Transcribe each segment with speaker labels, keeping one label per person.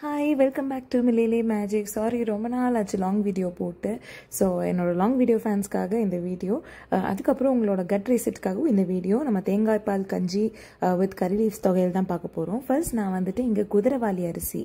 Speaker 1: Hi, welcome back to Milele Magic. Sorry, ரொம்ப நாள் ஆச்சு லாங் வீடியோ போட்டு. ஸோ என்னோட லாங் வீடியோ ஃபேன்ஸ்க்காக இந்த வீடியோ, அதுக்கப்புறம் உங்களோட கட் ரீசெட்காகவும் இந்த வீடியோ. நம்ம தேங்காய் பால் கஞ்சி வித் கறி லீவ்ஸ் தொகையில் தான் பார்க்க போகிறோம். ஃபர்ஸ்ட் நான் வந்துட்டு இங்கே குதிரைவாலி அரிசி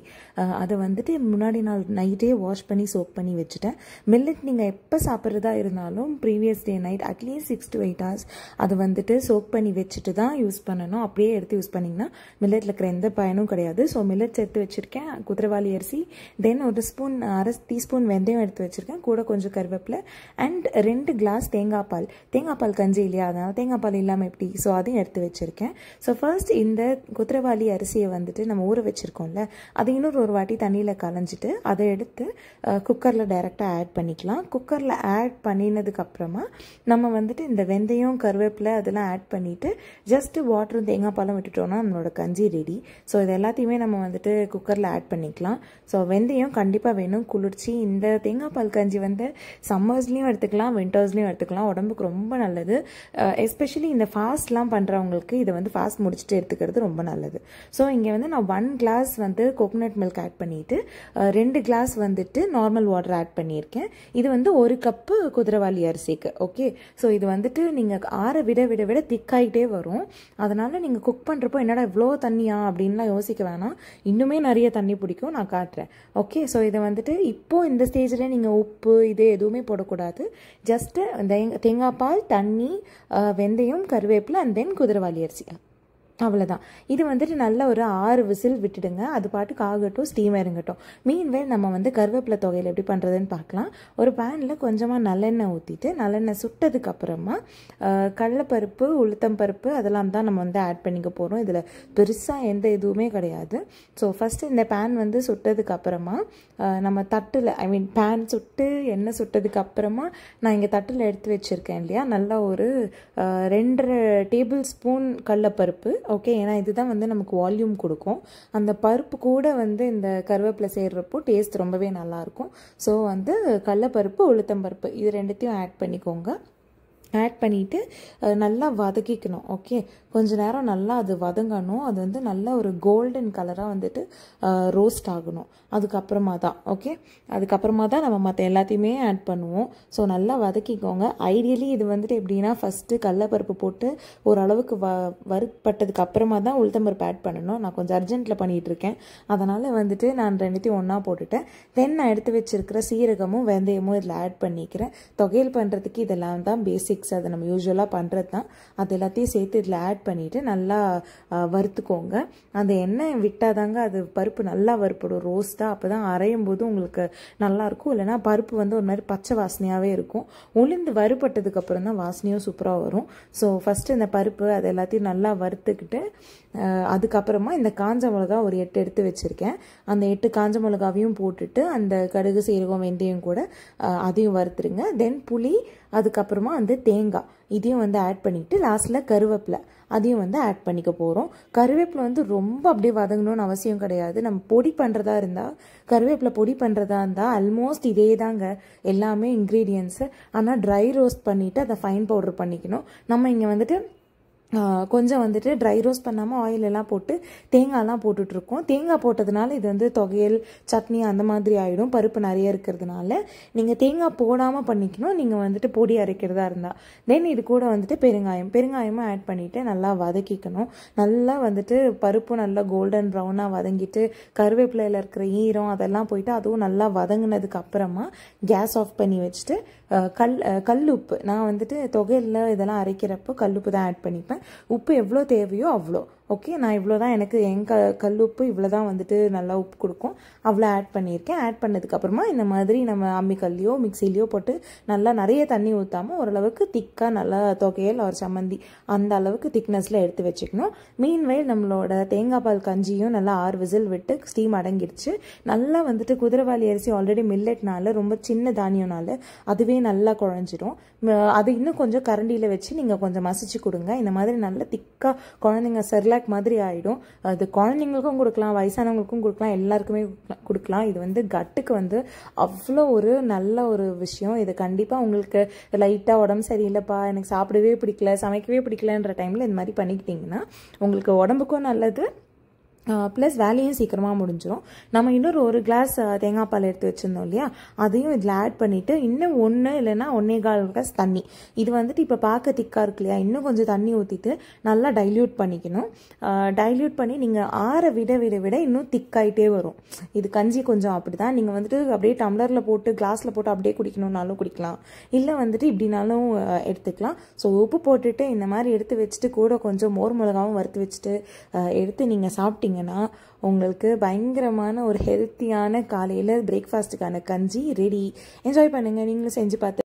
Speaker 1: அதை வந்துட்டு முன்னாடி நாள் நைட்டே வாஷ் பண்ணி சோக் பண்ணி வச்சுட்டேன். மில்லட் நீங்கள் எப்போ சாப்பிட்றதா இருந்தாலும் previous day night at least 6 to 8 hours அதை வந்துட்டு சோக் பண்ணி வச்சுட்டு தான் யூஸ் பண்ணணும். அப்படியே எடுத்து யூஸ் பண்ணிங்கன்னா மில்லட்டில் இருக்கிற எந்த பயனும் கிடையாது. ஸோ மில்லட்ஸ் எடுத்து வச்சுருக்கேன், குதிரைவாலி அரிசி, தென் ஒரு ஸ்பூன் அரை டீஸ்பூன் வெந்தயம் எடுத்து வச்சுருக்கேன், கூட கொஞ்சம் கருவேப்பிலை அண்ட் 2 கிளாஸ் தேங்காய் பால் கஞ்சி இல்லையா, அதனால் தேங்காய் பால் இல்லாமல் எப்படி, ஸோ அதையும் எடுத்து வச்சுருக்கேன். ஸோ ஃபர்ஸ்ட் இந்த குதிரைவாலி அரிசியை வந்துட்டு நம்ம ஊற வச்சுருக்கோம்ல, அதை இன்னொரு வாட்டி தண்ணியில் கலைஞ்சிட்டு அதை எடுத்து குக்கரில் டைரெக்டாக ஆட் பண்ணிக்கலாம். குக்கரில் ஆட் பண்ணினதுக்கப்புறமா நம்ம வந்துட்டு இந்த வெந்தயம் கருவேப்பிலை அதெல்லாம் ஆட் பண்ணிவிட்டு ஜஸ்ட்டு வாட்டரும் தேங்காய் பாலும் விட்டுட்டோம்னா நம்மளோட கஞ்சி ரெடி. ஸோ இது எல்லாத்தையுமே நம்ம வந்துட்டு குக்கரில் ஆட் பண்ணிக்கலாம். ஸோ வெந்தயம் கண்டிப்பாக வேணும், குளிர்ச்சி. இந்த தேங்காய் பால் கஞ்சி வந்து சம்மர்ஸ்லேயும் எடுத்துக்கலாம், வின்டர்ஸ்லேயும் எடுத்துக்கலாம், உடம்புக்கு ரொம்ப நல்லது. எஸ்பெஷலி இந்த ஃபாஸ்ட்லாம் பண்ணுறவங்களுக்கு இதை வந்து ஃபாஸ்ட் முடிச்சுட்டு எடுத்துக்கிறது ரொம்ப நல்லது. ஸோ இங்கே வந்து நான் 1 கிளாஸ் வந்து கோகோனட் மில்க் ஆட் பண்ணிவிட்டு 2 கிளாஸ் வந்துட்டு நார்மல் வாட்டர் ஆட் பண்ணியிருக்கேன். இது வந்து 1 கப்பு குதிரைவாலி அரிசிக்கு. ஓகே, ஸோ இது வந்துட்டு நீங்கள் ஆற விட விட விட திக்காயிட்டே வரும். அதனால் நீங்கள் குக் பண்ணுறப்போ என்னடா இவ்வளோ தண்ணியா அப்படின்லாம் யோசிக்க வேணாம், இன்னுமே நிறைய தண்ணி பிடிக்கும், நான் காட்டுறேன். ஓகே, ஸோ இதை வந்துட்டு இப்போது இந்த ஸ்டேஜில் நீங்கள் உப்பு இது எதுவுமே போடக்கூடாது. ஜஸ்ட்டு தேங்காய் பால், தண்ணி, வெந்தயம், கருவேப்பிலை அண்ட் தென் குதிரைவாலி அரிசி, அவ்வளோதான். இது வந்துட்டு நல்ல ஒரு 6 விசில் விட்டுடுங்க, அது பாட்டுக்கு ஆகட்டும், ஸ்டீம் இறங்கட்டும். மீன்வேல் நம்ம வந்து கருவேப்பிலை தொகையில் எப்படி பண்ணுறதுன்னு பார்க்கலாம். ஒரு பேனில் கொஞ்சமாக நல்லெண்ணெய் ஊற்றிட்டு, நல்லெண்ணெய் சுட்டதுக்கு அப்புறமா கடலைப்பருப்பு, உளுத்தம்பருப்பு அதெல்லாம் தான் நம்ம வந்து ஆட் பண்ணிக்க போகிறோம். இதில் பெருசாக எந்த இதுவுமே கிடையாது. ஸோ ஃபஸ்ட்டு இந்த பேன் வந்து சுட்டதுக்கு அப்புறமா நம்ம தட்டில், பேன் சுட்டு எண்ணெய் சுட்டதுக்கு அப்புறமா நான் இங்கே தட்டில் எடுத்து வச்சுருக்கேன் இல்லையா, நல்லா ஒரு 2.5 டேபிள் ஸ்பூன் கடலைப்பருப்பு. ஓகே, ஏன்னா இதுதான் வந்து நமக்கு வால்யூம் கொடுக்கும். அந்த பருப்பு கூட வந்து இந்த கருவேப்பிலை சேர்றப்போ டேஸ்ட் ரொம்பவே நல்லாயிருக்கும். ஸோ வந்து கடலைப்பருப்பு, உளுத்தம்பருப்பு இது 2த்தையும் ஆட் பண்ணிக்கோங்க. ஆட் பண்ணிவிட்டு நல்லா வதக்கிக்கணும். ஓகே, கொஞ்ச நேரம் நல்லா அது வதங்கணும். அது வந்து நல்ல ஒரு கோல்டன் கலராக வந்துட்டு ரோஸ்ட் ஆகணும். அதுக்கப்புறமா தான் அதுக்கப்புறமா தான் நம்ம மற்ற எல்லாத்தையுமே ஆட் பண்ணுவோம். ஸோ நல்லா வதக்கிக்கோங்க. ஐடியலி இது வந்துட்டு எப்படின்னா ஃபஸ்ட்டு கடலைப்பருப்பு போட்டு ஓரளவுக்கு வறுப்பட்டதுக்கு அப்புறமா தான் உளுத்தம்பருப்பு ஆட் பண்ணணும். நான் கொஞ்சம் அர்ஜென்ட்டில் பண்ணிகிட்ருக்கேன், அதனால் வந்துட்டு நான் 2த்தையும் ஒன்றா போட்டுட்டேன். தென் நான் எடுத்து வச்சுருக்கிற சீரகமும் வெந்தயமும் இதில் ஆட் பண்ணிக்கிறேன். தொகையில் பண்ணுறதுக்கு இதெல்லாம் தான் பேசிக்ஸ், அதை நம்ம யூஸ்வலாக பண்ணுறது தான். அது எல்லாத்தையும் சேர்த்து இதில் ஆட் பண்ணிவிட்டு நல்லா வறுத்துக்கோங்க. அந்த எண்ணெய் விட்டால் தாங்க அது பருப்பு நல்லா வறுப்படும் ரோஸ்ட்டாக, அப்போ தான் அரையும் போது உங்களுக்கு நல்லாயிருக்கும். இல்லைனா பருப்பு வந்து ஒரு மாதிரி பச்சை வாசனையாகவே இருக்கும். உளுந்து வறுப்பட்டதுக்கப்புறம் தான் வாசனையும் சூப்பராக வரும். ஸோ ஃபஸ்ட்டு இந்த பருப்பு அது எல்லாத்தையும் நல்லா வறுத்துக்கிட்டு அதுக்கப்புறமா இந்த காஞ்ச மிளகா ஒரு 8 எடுத்து வச்சுருக்கேன். அந்த 8 காஞ்ச மிளகாவையும் போட்டுட்டு அந்த கடுகு, சீரகம், வெந்தயம் கூட அதையும் வறுத்துருங்க. தென் புளி, அதுக்கப்புறமா வந்து தேங்காய் இதையும் வந்து ஆட் பண்ணிவிட்டு லாஸ்ட்டில் கருவேப்பிலை அதையும் வந்து ஆட் பண்ணிக்க போகிறோம். கருவேப்பிலை வந்து ரொம்ப அப்படியே வதங்கணும்னு அவசியம் கிடையாது. நம்ம பொடி பண்ணுறதா இருந்தால், கருவேப்பிலை பொடி பண்ணுறதா இருந்தால் ஆல்மோஸ்ட் இதே தாங்க எல்லாமே இன்க்ரீடியன்ஸு. ஆனால் ட்ரை ரோஸ்ட் பண்ணிவிட்டு அதை ஃபைன் பவுடர் பண்ணிக்கணும். நம்ம இங்கே வந்துட்டு கொஞ்சம் வந்துட்டு ட்ரை ரோஸ்ட் பண்ணாமல் ஆயிலெல்லாம் போட்டு தேங்காய்லாம் போட்டுட்ருக்கோம். தேங்காய் போட்டதுனால இது வந்து தொகையல், சட்னி அந்த மாதிரி ஆகிடும். பருப்பு நிறைய இருக்கிறதுனால நீங்கள் தேங்காய் போடாமல் பண்ணிக்கணும், நீங்கள் வந்துட்டு பொடி அரைக்கிறதா இருந்தால். தென் இது கூட வந்துட்டு பெருங்காயமும் ஆட் பண்ணிவிட்டு நல்லா வதக்கிக்கணும். நல்லா வந்துட்டு பருப்பு நல்லா கோல்டன் ப்ரௌனாக வதங்கிட்டு கருவேப்பிலையில் இருக்கிற ஈரம் அதெல்லாம் போயிட்டு அதுவும் நல்லா வதங்கினதுக்கு அப்புறமா கேஸ் ஆஃப் பண்ணி வச்சுட்டு கல்லுப்பு, நான் வந்துட்டு தொகையில் இதெல்லாம் அரைக்கிறப்போ கல்லுப்பு தான் ஆட் பண்ணிப்பேன். உப்பு எவ்வளோ தேவையோ அவ்வளோ. ஓகே, நான் இவ்வளோ தான், எனக்கு கல்லுப்பு இவ்வளோ தான் வந்துட்டு நல்லா உப்பு கொடுக்கும், அவ்வளோ ஆட் பண்ணியிருக்கேன். ஆட் பண்ணதுக்கப்புறமா இந்த மாதிரி நம்ம அம்மிக்கல்லையோ மிக்சிலையோ போட்டு நல்லா நிறைய தண்ணி ஊற்றாமல் ஓரளவுக்கு திக்காக நல்லா தொகையில் ஒரு சம்மந்தி அந்த அளவுக்கு திக்னஸில் எடுத்து வச்சுக்கணும். மீன்வேல் நம்மளோட தேங்காய் பால் கஞ்சியும் நல்லா 6 விசில் விட்டு ஸ்டீம் அடங்கிடுச்சு. நல்லா வந்துட்டு குதிரைவாலி அரிசி ஆல்ரெடி மில்லட்னால ரொம்ப சின்ன தானியம்னால அதுவே நல்லா குழஞ்சிடும். அது இன்னும் கொஞ்சம் கரண்டியில் வச்சு நீங்கள் கொஞ்சம் மசிச்சு கொடுங்க. இந்த மாதிரி நல்லா திக்காக குழந்தைங்க செர்லாக் மாதிரி ஆகிடும். அது குழந்தைங்களுக்கும் கொடுக்கலாம், வயசானவங்களுக்கும் கொடுக்கலாம், எல்லாருக்குமே கொடுக்கலாம். இது வந்து கட்டுக்கு வந்து அவ்வளோ ஒரு நல்ல ஒரு விஷயம். இது கண்டிப்பாக உங்களுக்கு லைட்டாக உடம்பு சரியில்லைப்பா, எனக்கு சாப்பிடவே பிடிக்கல, சமைக்கவே பிடிக்கலன்ற டைமில் இந்த மாதிரி பண்ணிக்கிட்டிங்கன்னா உங்களுக்கு உடம்புக்கும் நல்லது, ப்ளஸ் வேலையும் சீக்கிரமாக முடிஞ்சிடும். நம்ம இன்னொரு ஒரு கிளாஸ் தேங்காய் பால் எடுத்து வச்சுருந்தோம் இல்லையா, அதையும் இதில் ஆட் பண்ணிவிட்டு இன்னும் 1 இல்லைன்னா 1.25 கிளாஸ் தண்ணி, இது வந்துட்டு இப்போ பார்க்க திக்காக இருக்கு இல்லையா, இன்னும் கொஞ்சம் தண்ணி ஊற்றிட்டு நல்லா டைல்யூட் பண்ணிக்கணும். டைல்யூட் பண்ணி நீங்கள் ஆற விட விட விட இன்னும் திக்காயிட்டே வரும். இது கஞ்சி கொஞ்சம் அப்படி தான். நீங்கள் வந்துட்டு அப்படியே டம்ளரில் போட்டு கிளாஸில் போட்டு அப்படியே குடிக்கணுன்னாலும் குடிக்கலாம், இல்லை வந்துட்டு இப்படினாலும் எடுத்துக்கலாம். ஸோ உப்பு போட்டுட்டு இந்த மாதிரி எடுத்து வச்சுட்டு கூட கொஞ்சம் மோர் மிளகாவும் வறுத்து வச்சுட்டு எடுத்து நீங்கள் சாப்பிட்டீங்க உங்களுக்கு பயங்கரமான ஒரு ஹெல்த்தியான காலையில் பிரேக்ஃபாஸ்ட்டுக்கான கஞ்சி ரெடி. என்ஜாய் பண்ணுங்கள், நீங்களும் செஞ்சு பார்த்து.